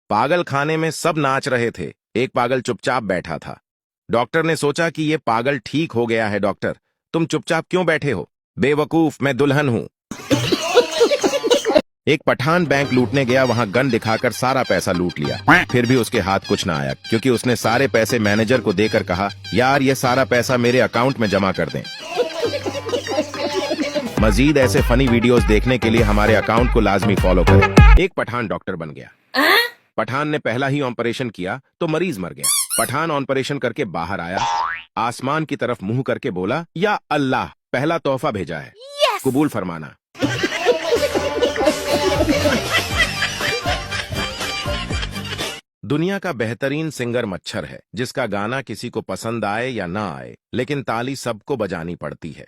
पागल खाने में सब नाच रहे थे, एक पागल चुपचाप बैठा था। डॉक्टर ने सोचा कि ये पागल ठीक हो गया है। डॉक्टर, तुम चुपचाप क्यों बैठे हो? बेवकूफ, मैं दुल्हन हूं। एक पठान बैंक लूटने गया, वहां गन दिखाकर सारा पैसा लूट लिया। फिर भी उसके हाथ कुछ ना आया, क्योंकि उसने सारे पैसे मैनेजर को देकर कहा, यार ये सारा पैसा मेरे अकाउंट में जमा कर दें। मजीद ऐसे फनी वीडियोस देखने के लिए हमारे अकाउंट को लाजमी फॉलो करें। एक पठान डॉक्टर बन गया। पठान ने पहला ही ऑपरेशन किया तो मरीज मर गया। पठान ऑपरेशन करके बाहर आया, आसमान की तरफ मुंह करके बोला, या अल्लाह, पहला तोहफा भेजा है, कबूल फरमाना। दुनिया का बेहतरीन सिंगर मच्छर है, जिसका गाना किसी को पसंद आए या ना आए, लेकिन ताली सबको बजानी पड़ती है।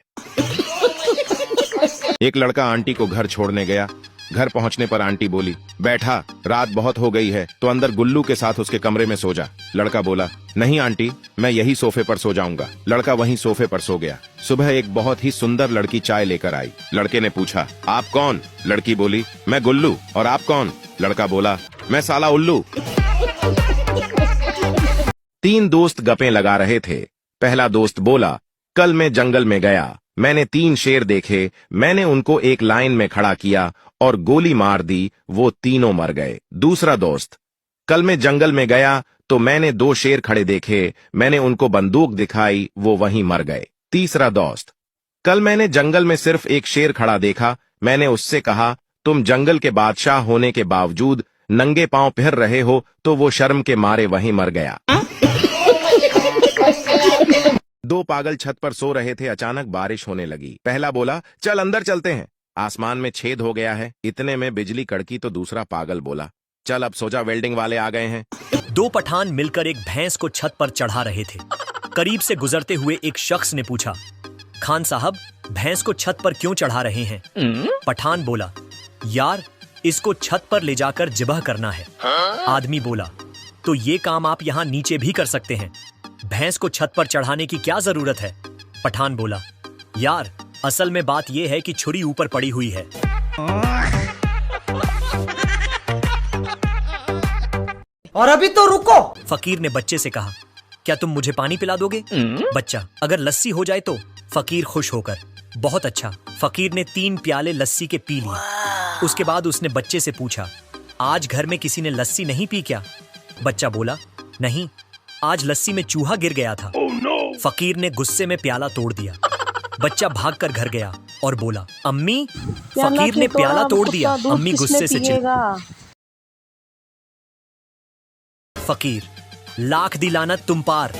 एक लड़का आंटी को घर छोड़ने गया। घर पहुंचने पर आंटी बोली, बैठा, रात बहुत हो गई है तो अंदर गुल्लू के साथ उसके कमरे में सो जा। लड़का बोला, नहीं आंटी, मैं यही सोफे पर सो जाऊंगा। लड़का वहीं सोफे पर सो गया। सुबह एक बहुत ही सुंदर लड़की चाय लेकर आई। लड़के ने पूछा, आप कौन? लड़की बोली, मैं गुल्लू। और आप कौन? लड़का बोला, मैं साला उल्लू। तीन दोस्त गप्पे लगा रहे थे। पहला दोस्त बोला, कल मैं जंगल में गया, मैंने 3 शेर देखे, मैंने उनको एक लाइन में खड़ा किया और गोली मार दी, वो तीनों मर गए। दूसरा दोस्त, कल मैं जंगल में गया तो मैंने 2 शेर खड़े देखे, मैंने उनको बंदूक दिखाई, वो वहीं मर गए। तीसरा दोस्त, कल मैंने जंगल में सिर्फ एक शेर खड़ा देखा, मैंने उससे कहा, तुम जंगल के बादशाह होने के बावजूद नंगे पांव फिर रहे हो, तो वो शर्म के मारे वहीं मर गया। 2 पागल छत पर सो रहे थे, अचानक बारिश होने लगी। पहला बोला, चल अंदर चलते हैं, आसमान में छेद हो गया है। इतने में बिजली कड़की तो दूसरा पागल बोला, चल अब सो जा, वेल्डिंग वाले आ गए हैं। 2 पठान मिलकर एक भैंस को छत पर चढ़ा रहे थे। करीब से गुजरते हुए एक शख्स ने पूछा, खान साहब, भैंस को छत पर क्यों चढ़ा रहे हैं? पठान बोला, यार इसको छत पर ले जाकर जिबह करना है। आदमी बोला, तो ये काम आप यहाँ नीचे भी कर सकते हैं, भैंस को छत पर चढ़ाने की क्या जरूरत है? पठान बोला, यार असल में बात यह है कि छुरी ऊपर पड़ी हुई है। और अभी तो रुको। फकीर ने बच्चे से कहा, क्या तुम मुझे पानी पिला दोगे? बच्चा, अगर लस्सी हो जाए तो। फकीर खुश होकर, बहुत अच्छा। फकीर ने 3 प्याले लस्सी के पी लिए। उसके बाद उसने बच्चे से पूछा, आज घर में किसी ने लस्सी नहीं पी क्या? बच्चा बोला, नहीं, आज लस्सी में चूहा गिर गया था। फकीर ने गुस्से में प्याला तोड़ दिया। बच्चा भागकर घर गया और बोला, अम्मी, फकीर ने प्याला तोड़ दिया। अम्मी गुस्से से चिल्लाई। फकीर, लाख दी लानत तुम पार।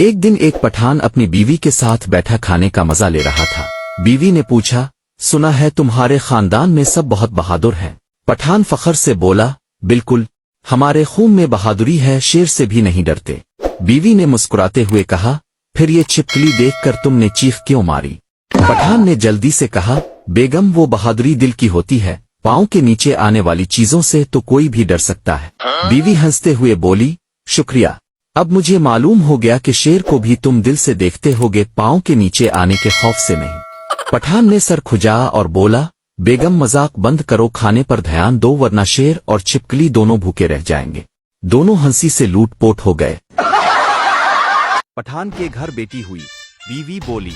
एक दिन एक पठान अपनी बीवी के साथ बैठा खाने का मजा ले रहा था। बीवी ने पूछा, सुना है तुम्हारे खानदान में सब बहुत बहादुर हैं। पठान फखर से बोला, बिल्कुल, हमारे खून में बहादुरी है, शेर से भी नहीं डरते। बीवी ने मुस्कुराते हुए कहा, फिर ये छिपकली देखकर तुमने चीख क्यों मारी? पठान ने जल्दी से कहा, बेगम, वो बहादुरी दिल की होती है, पाँव के नीचे आने वाली चीजों से तो कोई भी डर सकता है। बीवी हंसते हुए बोली, शुक्रिया, अब मुझे मालूम हो गया कि शेर को भी तुम दिल से देखते होगे, पाँव के नीचे आने के खौफ से नहीं। पठान ने सर खुजाया और बोला, बेगम मजाक बंद करो, खाने पर ध्यान दो, वरना शेर और छिपकली दोनों भूखे रह जाएंगे। दोनों हंसी से लूटपोट हो गए। पठान के घर बेटी हुई। बीवी बोली,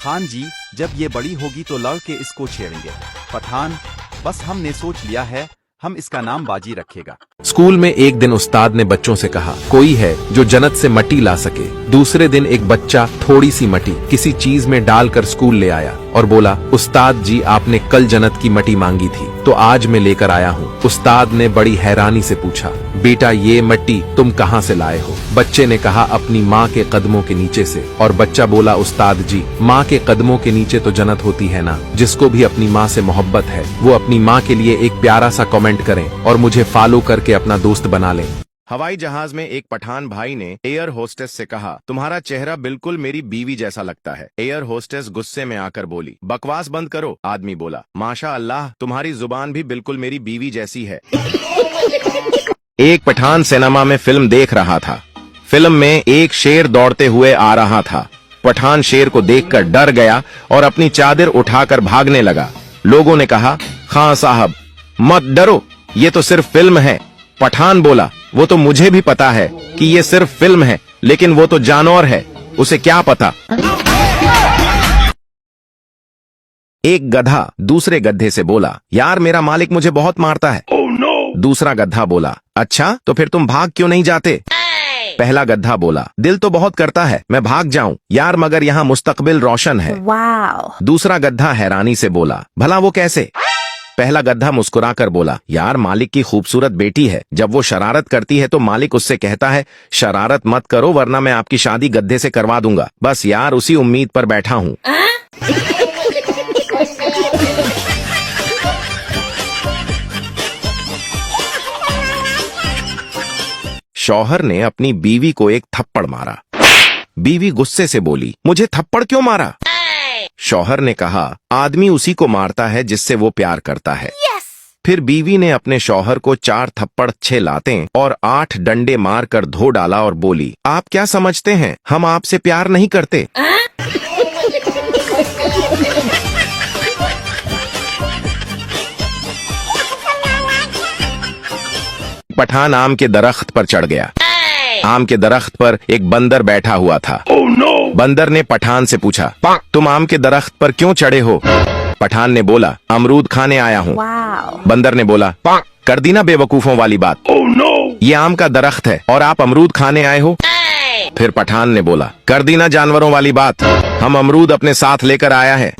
खान जी, जब ये बड़ी होगी तो लड़के इसको छेड़ेंगे। पठान, बस हमने सोच लिया है, हम इसका नाम बाजी रखेगा। स्कूल में एक दिन उस्ताद ने बच्चों से कहा, कोई है जो जन्नत से मट्टी ला सके? दूसरे दिन एक बच्चा थोड़ी सी मट्टी किसी चीज में डालकर स्कूल ले आया और बोला, उस्ताद जी, आपने कल जन्नत की मट्टी मांगी थी तो आज मैं लेकर आया हूँ। उस्ताद ने बड़ी हैरानी से पूछा, बेटा ये मट्टी तुम कहाँ से लाए हो? बच्चे ने कहा, अपनी माँ के कदमों के नीचे से। और बच्चा बोला, उस्ताद जी, माँ के कदमों के नीचे तो जन्नत होती है ना। जिसको भी अपनी माँ से मोहब्बत है वो अपनी माँ के लिए एक प्यारा सा कमेंट करें और मुझे फॉलो करके अपना दोस्त बना लें। हवाई जहाज में एक पठान भाई ने एयर होस्टेस से कहा, तुम्हारा चेहरा बिल्कुल मेरी बीवी जैसा लगता है। एयर होस्टेस गुस्से में आकर बोली, बकवास बंद करो। आदमी बोला, माशा अल्लाह, तुम्हारी जुबान भी बिल्कुल मेरी बीवी जैसी है। एक पठान सिनेमा में फिल्म देख रहा था। फिल्म में एक शेर दौड़ते हुए आ रहा था। पठान शेर को देखकर डर गया और अपनी चादर उठाकर भागने लगा। लोगों ने कहा, खां साहब मत डरो, ये तो सिर्फ फिल्म है। पठान बोला, वो तो मुझे भी पता है कि ये सिर्फ फिल्म है, लेकिन वो तो जानवर है, उसे क्या पता। एक गधा दूसरे गधे से बोला, यार मेरा मालिक मुझे बहुत मारता है। दूसरा गधा बोला, अच्छा तो फिर तुम भाग क्यों नहीं जाते? पहला गधा बोला, दिल तो बहुत करता है मैं भाग जाऊं यार, मगर यहाँ मुस्तकबिल रोशन है। दूसरा गधा हैरानी से बोला, भला वो कैसे? पहला गधा मुस्कुराकर बोला, यार मालिक की खूबसूरत बेटी है, जब वो शरारत करती है तो मालिक उससे कहता है, शरारत मत करो वरना मैं आपकी शादी गधे से करवा दूंगा। बस यार उसी उम्मीद पर बैठा हूं। शौहर ने अपनी बीवी को एक थप्पड़ मारा। बीवी गुस्से से बोली, मुझे थप्पड़ क्यों मारा? शौहर ने कहा, आदमी उसी को मारता है जिससे वो प्यार करता है। फिर बीवी ने अपने शौहर को 4 थप्पड़ 6 लातें और 8 डंडे मारकर धो डाला और बोली, आप क्या समझते हैं हम आपसे प्यार नहीं करते? पठान आम के दरख्त पर चढ़ गया। आम के दरख्त पर एक बंदर बैठा हुआ था। बंदर ने पठान से पूछा, तुम आम के दरख्त पर क्यों चढ़े हो? पठान ने बोला, अमरूद खाने आया हूँ। बंदर ने बोला, कर दी ना बेवकूफों वाली बात। ये आम का दरख्त है और आप अमरूद खाने आए हो। फिर पठान ने बोला, कर दी ना जानवरों वाली बात, हम अमरूद अपने साथ लेकर आया है।